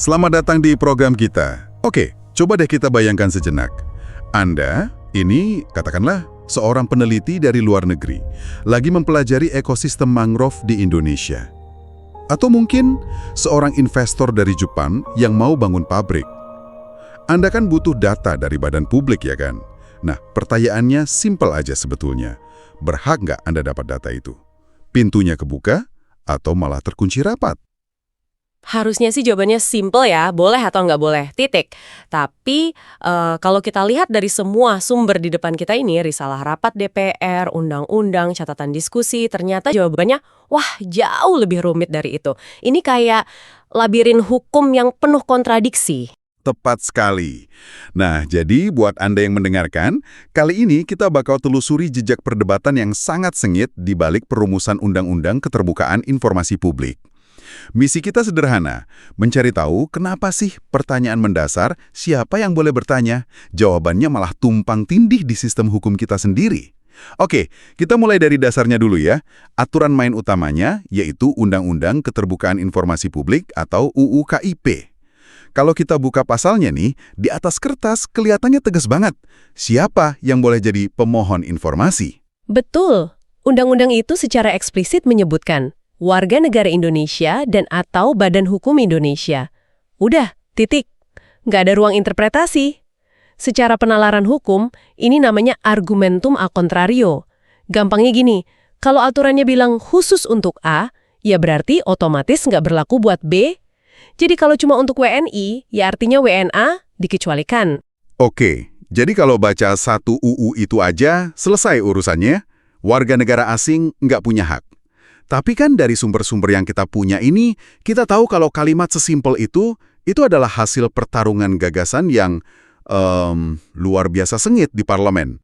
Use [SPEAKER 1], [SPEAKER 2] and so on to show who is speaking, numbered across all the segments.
[SPEAKER 1] Selamat datang di program kita. Oke, coba deh kita bayangkan sejenak. Anda, ini katakanlah seorang peneliti dari luar negeri, lagi mempelajari ekosistem mangrove di Indonesia. Atau mungkin seorang investor dari Jepang yang mau bangun pabrik. Anda kan butuh data dari badan publik, ya kan? Nah, pertanyaannya simpel aja sebetulnya. Berhak nggak Anda dapat data itu? Pintunya kebuka atau malah terkunci rapat?
[SPEAKER 2] Harusnya sih jawabannya simple ya, boleh atau nggak boleh, titik. Tapi kalau kita lihat dari semua sumber di depan kita ini, risalah rapat DPR, undang-undang, catatan diskusi, ternyata jawabannya, wah jauh lebih rumit dari itu. Ini kayak labirin hukum yang penuh kontradiksi.
[SPEAKER 1] Tepat sekali. Nah, jadi buat Anda yang mendengarkan, kali ini kita bakal telusuri jejak perdebatan yang sangat sengit di balik perumusan Undang-Undang Keterbukaan Informasi Publik. Misi kita sederhana, mencari tahu kenapa sih pertanyaan mendasar siapa yang boleh bertanya, jawabannya malah tumpang tindih di sistem hukum kita sendiri. Oke, kita mulai dari dasarnya dulu ya. Aturan main utamanya yaitu Undang-Undang Keterbukaan Informasi Publik atau UU KIP. Kalau kita buka pasalnya nih, di atas kertas kelihatannya tegas banget. Siapa yang boleh jadi pemohon informasi?
[SPEAKER 2] Betul, undang-undang itu secara eksplisit menyebutkan warga negara Indonesia dan atau Badan Hukum Indonesia. Udah, titik. Nggak ada ruang interpretasi. Secara penalaran hukum, ini namanya argumentum a contrario. Gampangnya gini, kalau aturannya bilang khusus untuk A, ya berarti otomatis nggak berlaku buat B. Jadi kalau cuma untuk WNI, ya artinya WNA dikecualikan.
[SPEAKER 1] Oke, jadi kalau baca satu UU itu aja, selesai urusannya, warga negara asing nggak punya hak. Tapi kan dari sumber-sumber yang kita punya ini, kita tahu kalau kalimat sesimpel itu adalah hasil pertarungan gagasan yang luar biasa sengit di parlemen.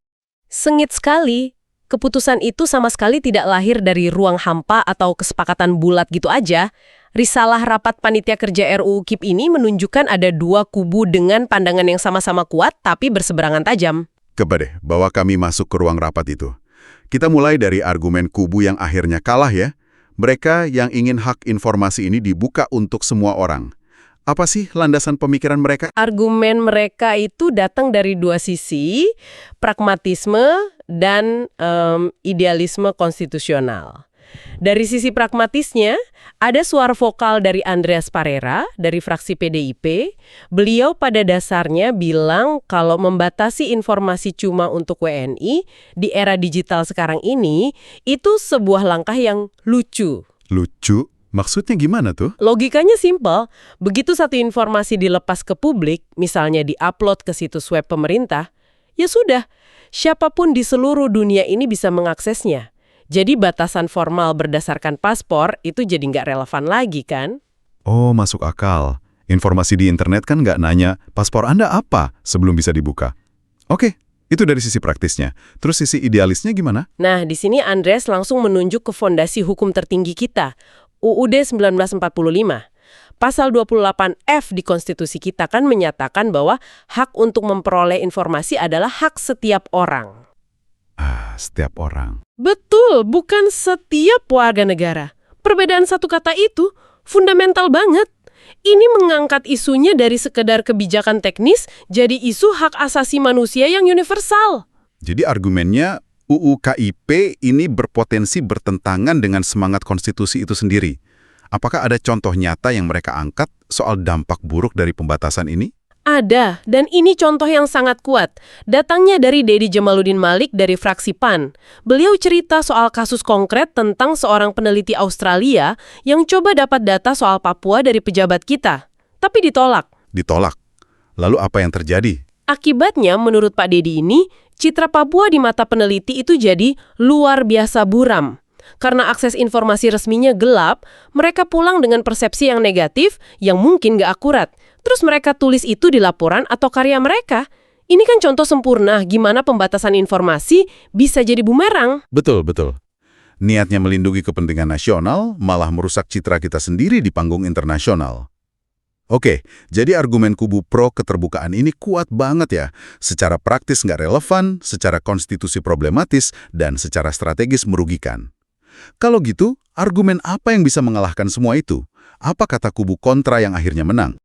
[SPEAKER 2] Sengit sekali. Keputusan itu sama sekali tidak lahir dari ruang hampa atau kesepakatan bulat gitu aja. Risalah rapat panitia kerja RUU KIP ini menunjukkan ada dua kubu dengan pandangan yang sama-sama kuat tapi berseberangan tajam.
[SPEAKER 1] Coba deh, bawa kami masuk ke ruang rapat itu. Kita mulai dari argumen kubu yang akhirnya kalah ya. Mereka yang ingin hak informasi ini dibuka untuk semua orang. Apa sih landasan pemikiran mereka?
[SPEAKER 2] Argumen mereka itu datang dari dua sisi, pragmatisme dan idealisme konstitusional. Dari sisi pragmatisnya, ada suara vokal dari Andreas Parera, dari fraksi PDIP. Beliau pada dasarnya bilang kalau membatasi informasi cuma untuk WNI di era digital sekarang ini, itu sebuah langkah yang lucu.
[SPEAKER 1] Lucu? Maksudnya gimana tuh?
[SPEAKER 2] Logikanya simpel, begitu satu informasi dilepas ke publik, misalnya di-upload ke situs web pemerintah, ya sudah, siapapun di seluruh dunia ini bisa mengaksesnya. Jadi batasan formal berdasarkan paspor itu jadi nggak relevan lagi kan?
[SPEAKER 1] Oh, masuk akal. Informasi di internet kan nggak nanya, paspor Anda apa sebelum bisa dibuka. Oke, itu dari sisi praktisnya. Terus sisi idealisnya gimana?
[SPEAKER 2] Nah, di sini Andreas langsung menunjuk ke fondasi hukum tertinggi kita, UUD 1945. Pasal 28F di konstitusi kita kan menyatakan bahwa hak untuk memperoleh informasi adalah hak setiap orang.
[SPEAKER 1] Setiap orang.
[SPEAKER 2] Betul, bukan setiap warga negara. Perbedaan satu kata itu fundamental banget. Ini mengangkat isunya dari sekedar kebijakan teknis jadi isu hak asasi manusia yang universal.
[SPEAKER 1] Jadi argumennya UU KIP ini berpotensi bertentangan dengan semangat konstitusi itu sendiri. Apakah ada contoh nyata yang mereka angkat soal dampak buruk dari pembatasan ini?
[SPEAKER 2] Ada, dan ini contoh yang sangat kuat. Datangnya dari Dedi Jamaluddin Malik dari fraksi PAN. Beliau cerita soal kasus konkret tentang seorang peneliti Australia yang coba dapat data soal Papua dari pejabat kita. Tapi ditolak.
[SPEAKER 1] Ditolak. Lalu apa yang terjadi?
[SPEAKER 2] Akibatnya, menurut Pak Dedi ini, citra Papua di mata peneliti itu jadi luar biasa buram. Karena akses informasi resminya gelap, mereka pulang dengan persepsi yang negatif yang mungkin nggak akurat. Terus mereka tulis itu di laporan atau karya mereka. Ini kan contoh sempurna gimana pembatasan informasi bisa jadi bumerang.
[SPEAKER 1] Betul, betul. Niatnya melindungi kepentingan nasional, malah merusak citra kita sendiri di panggung internasional. Oke, jadi argumen kubu pro keterbukaan ini kuat banget ya. Secara praktis nggak relevan, secara konstitusi problematis, dan secara strategis merugikan. Kalau gitu, argumen apa yang bisa mengalahkan semua itu? Apa kata kubu kontra yang akhirnya menang?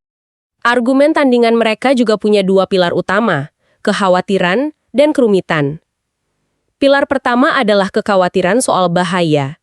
[SPEAKER 2] Argumen tandingan mereka juga punya dua pilar utama, kekhawatiran dan kerumitan. Pilar pertama adalah kekhawatiran soal bahaya.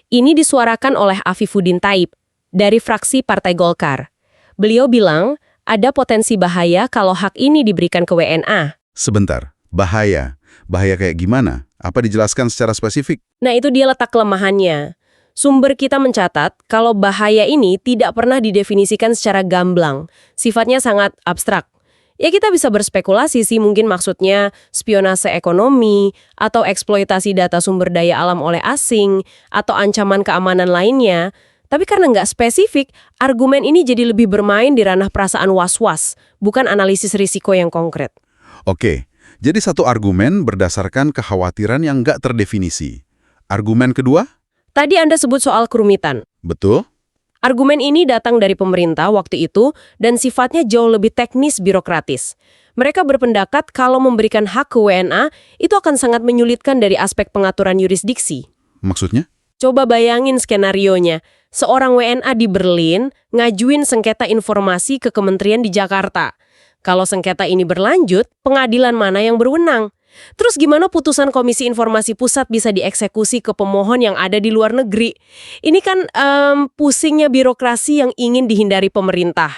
[SPEAKER 2] Ini disuarakan oleh Afifuddin Taib dari fraksi Partai Golkar. Beliau bilang ada potensi bahaya kalau hak ini diberikan ke WNA.
[SPEAKER 1] Sebentar, bahaya. Bahaya kayak gimana? Apa dijelaskan secara spesifik?
[SPEAKER 2] Nah, itu dia letak kelemahannya. Sumber kita mencatat kalau bahaya ini tidak pernah didefinisikan secara gamblang. Sifatnya sangat abstrak. Ya kita bisa berspekulasi sih, mungkin maksudnya spionase ekonomi, atau eksploitasi data sumber daya alam oleh asing, atau ancaman keamanan lainnya. Tapi karena nggak spesifik, argumen ini jadi lebih bermain di ranah perasaan was-was, bukan analisis risiko yang konkret.
[SPEAKER 1] Oke, jadi satu argumen berdasarkan kekhawatiran yang nggak terdefinisi. Argumen kedua?
[SPEAKER 2] Tadi Anda sebut soal kerumitan.
[SPEAKER 1] Betul.
[SPEAKER 2] Argumen ini datang dari pemerintah waktu itu dan sifatnya jauh lebih teknis birokratis. Mereka berpendapat kalau memberikan hak ke WNA itu akan sangat menyulitkan dari aspek pengaturan yurisdiksi.
[SPEAKER 1] Maksudnya?
[SPEAKER 2] Coba bayangin skenarionya. Seorang WNA di Berlin ngajuin sengketa informasi ke kementerian di Jakarta. Kalau sengketa ini berlanjut, pengadilan mana yang berwenang? Terus gimana putusan Komisi Informasi Pusat bisa dieksekusi ke pemohon yang ada di luar negeri? Ini kan pusingnya birokrasi yang ingin dihindari pemerintah.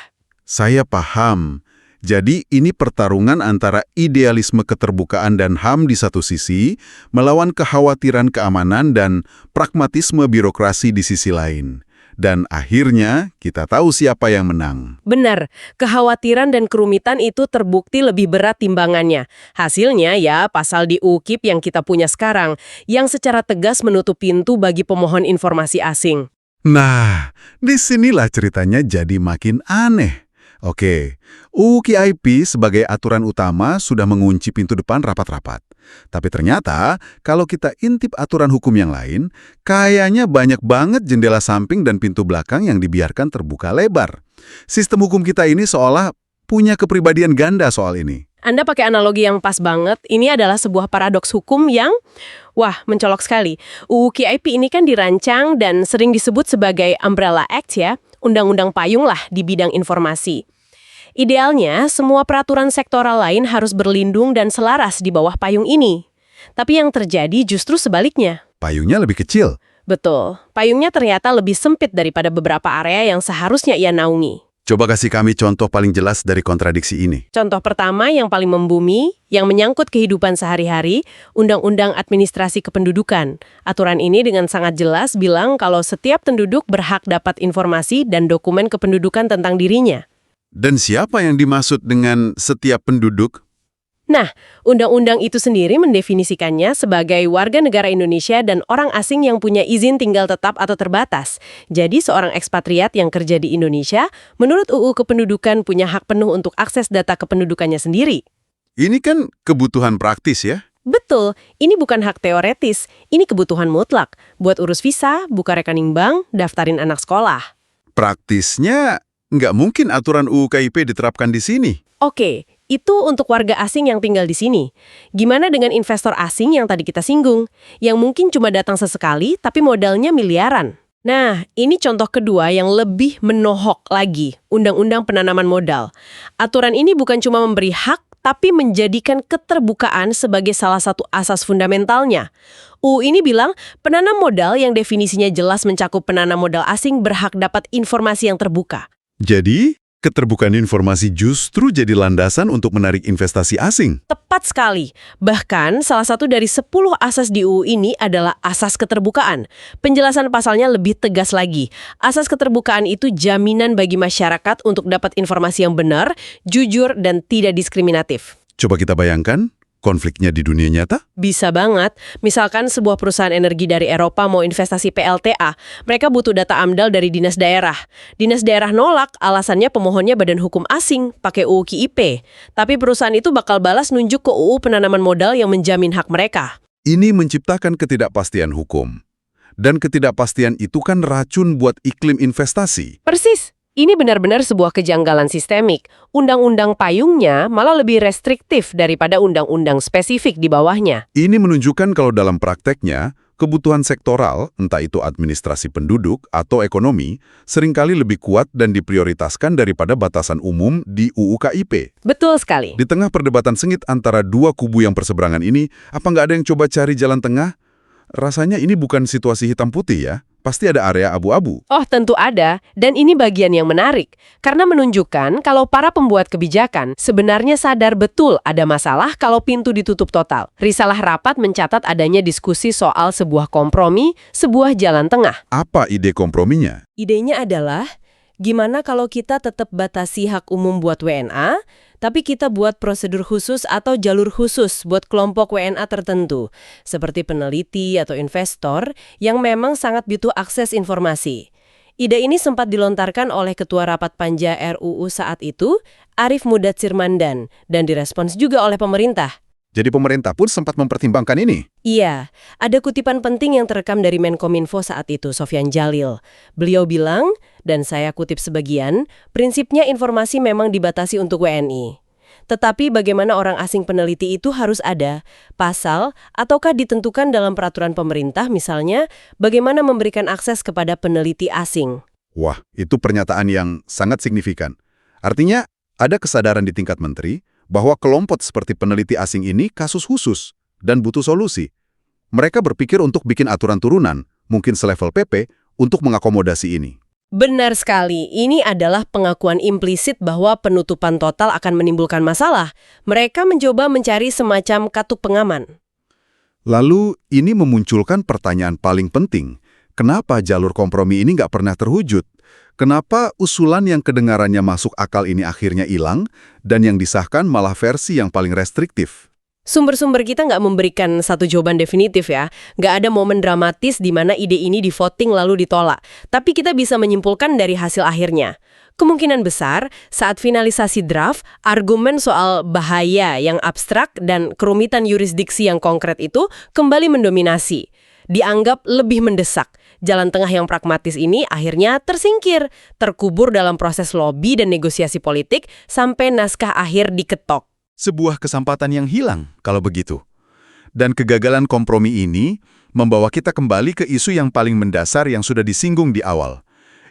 [SPEAKER 1] Saya paham. Jadi ini pertarungan antara idealisme keterbukaan dan HAM di satu sisi, melawan kekhawatiran keamanan dan pragmatisme birokrasi di sisi lain. Dan akhirnya kita tahu siapa yang menang.
[SPEAKER 2] Benar, kekhawatiran dan kerumitan itu terbukti lebih berat timbangannya. Hasilnya ya pasal di UKIP yang kita punya sekarang, yang secara tegas menutup pintu bagi pemohon informasi asing.
[SPEAKER 1] Nah, disinilah ceritanya jadi makin aneh. Oke, UU KIP sebagai aturan utama sudah mengunci pintu depan rapat-rapat. Tapi ternyata, kalau kita intip aturan hukum yang lain, kayaknya banyak banget jendela samping dan pintu belakang yang dibiarkan terbuka lebar. Sistem hukum kita ini seolah punya kepribadian ganda soal ini.
[SPEAKER 2] Anda pakai analogi yang pas banget, ini adalah sebuah paradoks hukum yang, mencolok sekali. UU KIP ini kan dirancang dan sering disebut sebagai Umbrella Act ya, undang-undang payung lah di bidang informasi. Idealnya, semua peraturan sektoral lain harus berlindung dan selaras di bawah payung ini. Tapi yang terjadi justru sebaliknya.
[SPEAKER 1] Payungnya lebih kecil.
[SPEAKER 2] Betul, payungnya ternyata lebih sempit daripada beberapa area yang seharusnya ia naungi.
[SPEAKER 1] Coba kasih kami contoh paling jelas dari kontradiksi ini.
[SPEAKER 2] Contoh pertama yang paling membumi, yang menyangkut kehidupan sehari-hari, Undang-Undang Administrasi Kependudukan. Aturan ini dengan sangat jelas bilang kalau setiap penduduk berhak dapat informasi dan dokumen kependudukan tentang dirinya.
[SPEAKER 1] Dan siapa yang dimaksud dengan setiap penduduk?
[SPEAKER 2] Nah, undang-undang itu sendiri mendefinisikannya sebagai warga negara Indonesia dan orang asing yang punya izin tinggal tetap atau terbatas. Jadi seorang ekspatriat yang kerja di Indonesia, menurut UU Kependudukan punya hak penuh untuk akses data kependudukannya sendiri.
[SPEAKER 1] Ini kan kebutuhan praktis ya?
[SPEAKER 2] Betul, ini bukan hak teoretis, ini kebutuhan mutlak. Buat urus visa, buka rekening bank, daftarin anak sekolah.
[SPEAKER 1] Praktisnya, nggak mungkin aturan UU KIP diterapkan di sini.
[SPEAKER 2] Oke, itu untuk warga asing yang tinggal di sini. Gimana dengan investor asing yang tadi kita singgung? Yang mungkin cuma datang sesekali, tapi modalnya miliaran. Nah, ini contoh kedua yang lebih menohok lagi, Undang-Undang Penanaman Modal. Aturan ini bukan cuma memberi hak, tapi menjadikan keterbukaan sebagai salah satu asas fundamentalnya. UU ini bilang, penanam modal yang definisinya jelas mencakup penanam modal asing berhak dapat informasi yang terbuka.
[SPEAKER 1] Jadi, keterbukaan informasi justru jadi landasan untuk menarik investasi asing.
[SPEAKER 2] Tepat sekali. Bahkan, salah satu dari 10 asas di UU ini adalah asas keterbukaan. Penjelasan pasalnya lebih tegas lagi. Asas keterbukaan itu jaminan bagi masyarakat untuk dapat informasi yang benar, jujur, dan tidak diskriminatif.
[SPEAKER 1] Coba kita bayangkan konfliknya di dunia nyata?
[SPEAKER 2] Bisa banget. Misalkan sebuah perusahaan energi dari Eropa mau investasi PLTA, mereka butuh data AMDAL dari dinas daerah. Dinas daerah nolak, alasannya pemohonnya badan hukum asing, pakai UU KIP. Tapi perusahaan itu bakal balas nunjuk ke UU penanaman modal yang menjamin hak mereka.
[SPEAKER 1] Ini menciptakan ketidakpastian hukum. Dan ketidakpastian itu kan racun buat iklim investasi.
[SPEAKER 2] Persis. Ini benar-benar sebuah kejanggalan sistemik. Undang-undang payungnya malah lebih restriktif daripada undang-undang spesifik di bawahnya.
[SPEAKER 1] Ini menunjukkan kalau dalam prakteknya, Kebutuhan sektoral, entah itu administrasi penduduk atau ekonomi, seringkali lebih kuat dan diprioritaskan daripada batasan umum di UU KIP.
[SPEAKER 2] Betul sekali.
[SPEAKER 1] Di tengah perdebatan sengit antara dua kubu yang berseberangan ini, apa nggak ada yang coba cari jalan tengah? Rasanya ini bukan situasi hitam putih ya. Pasti ada area abu-abu.
[SPEAKER 2] Oh, tentu ada. Dan ini bagian yang menarik. Karena menunjukkan kalau para pembuat kebijakan sebenarnya sadar betul ada masalah kalau pintu ditutup total. Risalah rapat mencatat adanya diskusi soal sebuah kompromi, sebuah jalan tengah.
[SPEAKER 1] Apa ide komprominya?
[SPEAKER 2] Idenya adalah, gimana kalau kita tetap batasi hak umum buat WNA, tapi kita buat prosedur khusus atau jalur khusus buat kelompok WNA tertentu, seperti peneliti atau investor yang memang sangat butuh akses informasi. Ide ini sempat dilontarkan oleh Ketua Rapat Panja RUU saat itu, Arief Mudatsir Mandan, dan direspons juga oleh pemerintah.
[SPEAKER 1] Jadi pemerintah pun sempat mempertimbangkan ini?
[SPEAKER 2] Iya, ada kutipan penting yang terekam dari Menkominfo saat itu, Sofyan Jalil. Beliau bilang, dan saya kutip sebagian, prinsipnya informasi memang dibatasi untuk WNI. Tetapi bagaimana orang asing peneliti itu harus ada, pasal, ataukah ditentukan dalam peraturan pemerintah misalnya, bagaimana memberikan akses kepada peneliti asing.
[SPEAKER 1] Wah, itu pernyataan yang sangat signifikan. Artinya, ada kesadaran di tingkat menteri bahwa kelompok seperti peneliti asing ini kasus khusus dan butuh solusi. Mereka berpikir untuk bikin aturan turunan, mungkin selevel PP, untuk mengakomodasi ini.
[SPEAKER 2] Benar sekali, ini adalah pengakuan implisit bahwa penutupan total akan menimbulkan masalah. Mereka mencoba mencari semacam katup pengaman.
[SPEAKER 1] Lalu, ini memunculkan pertanyaan paling penting. Kenapa jalur kompromi ini nggak pernah terwujud? Kenapa usulan yang kedengarannya masuk akal ini akhirnya hilang, dan yang disahkan malah versi yang paling restriktif?
[SPEAKER 2] Sumber-sumber kita nggak memberikan satu jawaban definitif ya. Nggak ada momen dramatis di mana ide ini di-voting lalu ditolak. Tapi kita bisa menyimpulkan dari hasil akhirnya. Kemungkinan besar, saat finalisasi draft, argumen soal bahaya yang abstrak dan kerumitan yurisdiksi yang konkret itu kembali mendominasi. Dianggap lebih mendesak. Jalan tengah yang pragmatis ini akhirnya tersingkir, terkubur dalam proses lobi dan negosiasi politik sampai naskah akhir diketok.
[SPEAKER 1] Sebuah kesempatan yang hilang kalau begitu. Dan kegagalan kompromi ini membawa kita kembali ke isu yang paling mendasar yang sudah disinggung di awal,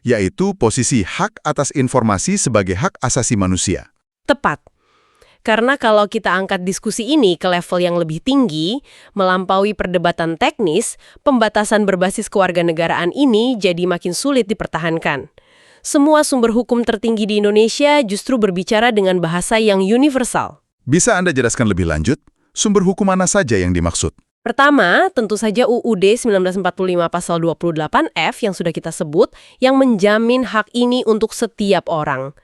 [SPEAKER 1] yaitu posisi hak atas informasi sebagai hak asasi manusia.
[SPEAKER 2] Tepat. Karena kalau kita angkat diskusi ini ke level yang lebih tinggi, melampaui perdebatan teknis, pembatasan berbasis kewarganegaraan ini jadi makin sulit dipertahankan. Semua sumber hukum tertinggi di Indonesia justru berbicara dengan bahasa yang universal.
[SPEAKER 1] Bisa Anda jelaskan lebih lanjut? Sumber hukum mana saja yang dimaksud?
[SPEAKER 2] Pertama, tentu saja UUD 1945 pasal 28F yang sudah kita sebut, yang menjamin hak ini untuk setiap orang.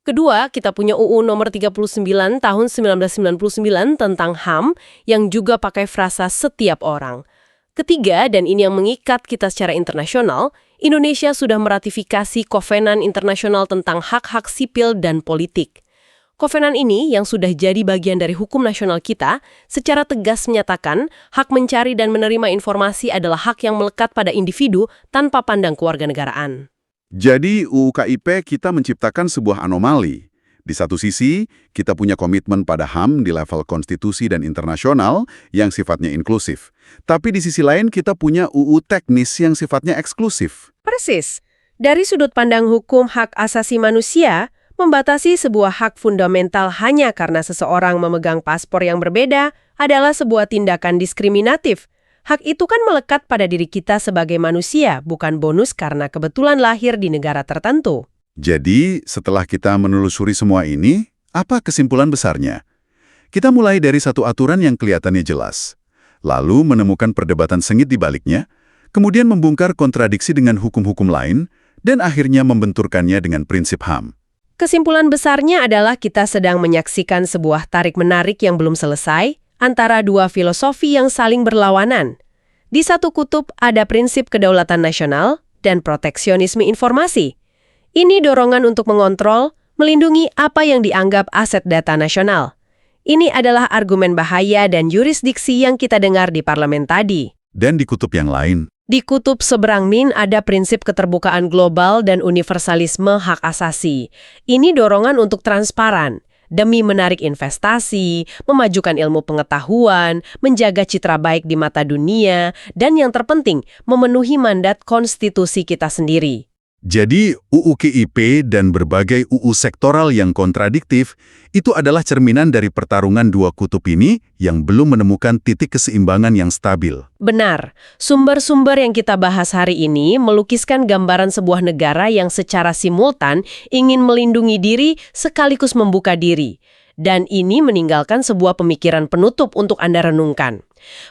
[SPEAKER 2] Kedua, kita punya UU nomor 39 tahun 1999 tentang HAM yang juga pakai frasa setiap orang. Ketiga, dan ini yang mengikat kita secara internasional, Indonesia sudah meratifikasi Kovenan Internasional tentang hak-hak sipil dan politik. Kovenan ini yang sudah jadi bagian dari hukum nasional kita, secara tegas menyatakan hak mencari dan menerima informasi adalah hak yang melekat pada individu tanpa pandang kewarganegaraan.
[SPEAKER 1] Jadi UU KIP kita menciptakan sebuah anomali. Di satu sisi, kita punya komitmen pada HAM di level konstitusi dan internasional yang sifatnya inklusif. Tapi di sisi lain kita punya UU teknis yang sifatnya eksklusif.
[SPEAKER 2] Persis. Dari sudut pandang hukum hak asasi manusia, membatasi sebuah hak fundamental hanya karena seseorang memegang paspor yang berbeda adalah sebuah tindakan diskriminatif. Hak itu kan melekat pada diri kita sebagai manusia, bukan bonus karena kebetulan lahir di negara tertentu.
[SPEAKER 1] Jadi, setelah kita menelusuri semua ini, apa kesimpulan besarnya? Kita mulai dari satu aturan yang kelihatannya jelas, lalu menemukan perdebatan sengit di baliknya, kemudian membongkar kontradiksi dengan hukum-hukum lain, dan akhirnya membenturkannya dengan prinsip HAM.
[SPEAKER 2] Kesimpulan besarnya adalah kita sedang menyaksikan sebuah tarik-menarik yang belum selesai antara dua filosofi yang saling berlawanan. Di satu kutub ada prinsip kedaulatan nasional dan proteksionisme informasi. Ini dorongan untuk mengontrol, melindungi apa yang dianggap aset data nasional. Ini adalah argumen bahaya dan yurisdiksi yang kita dengar di parlemen tadi.
[SPEAKER 1] Dan di kutub yang lain,
[SPEAKER 2] Di kutub seberang Min ada prinsip keterbukaan global dan universalisme hak asasi. Ini dorongan untuk transparan. demi menarik investasi, memajukan ilmu pengetahuan, menjaga citra baik di mata dunia, dan yang terpenting, memenuhi mandat konstitusi kita sendiri.
[SPEAKER 1] Jadi, UU KIP dan berbagai UU sektoral yang kontradiktif itu adalah cerminan dari pertarungan dua kutub ini yang belum menemukan titik keseimbangan yang stabil.
[SPEAKER 2] Benar, sumber-sumber yang kita bahas hari ini melukiskan gambaran sebuah negara yang secara simultan ingin melindungi diri sekaligus membuka diri. Dan ini meninggalkan sebuah pemikiran penutup untuk Anda renungkan.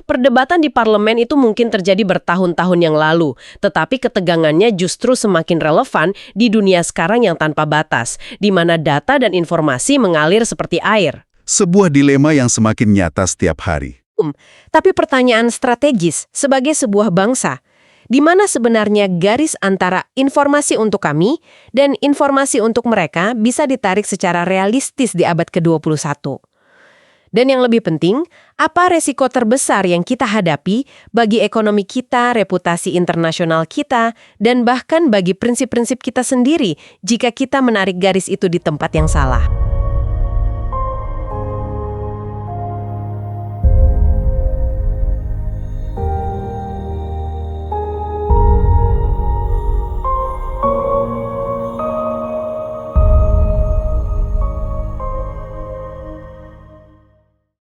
[SPEAKER 2] Perdebatan di parlemen itu mungkin terjadi bertahun-tahun yang lalu, tetapi ketegangannya justru semakin relevan di dunia sekarang yang tanpa batas, di mana data dan informasi mengalir seperti air.
[SPEAKER 1] Sebuah dilema yang semakin nyata setiap hari.
[SPEAKER 2] Tapi pertanyaan strategis sebagai sebuah bangsa, di mana sebenarnya garis antara informasi untuk kami dan informasi untuk mereka bisa ditarik secara realistis di abad ke-21. Dan yang lebih penting, apa resiko terbesar yang kita hadapi bagi ekonomi kita, reputasi internasional kita, dan bahkan bagi prinsip-prinsip kita sendiri jika kita menarik garis itu di tempat yang salah.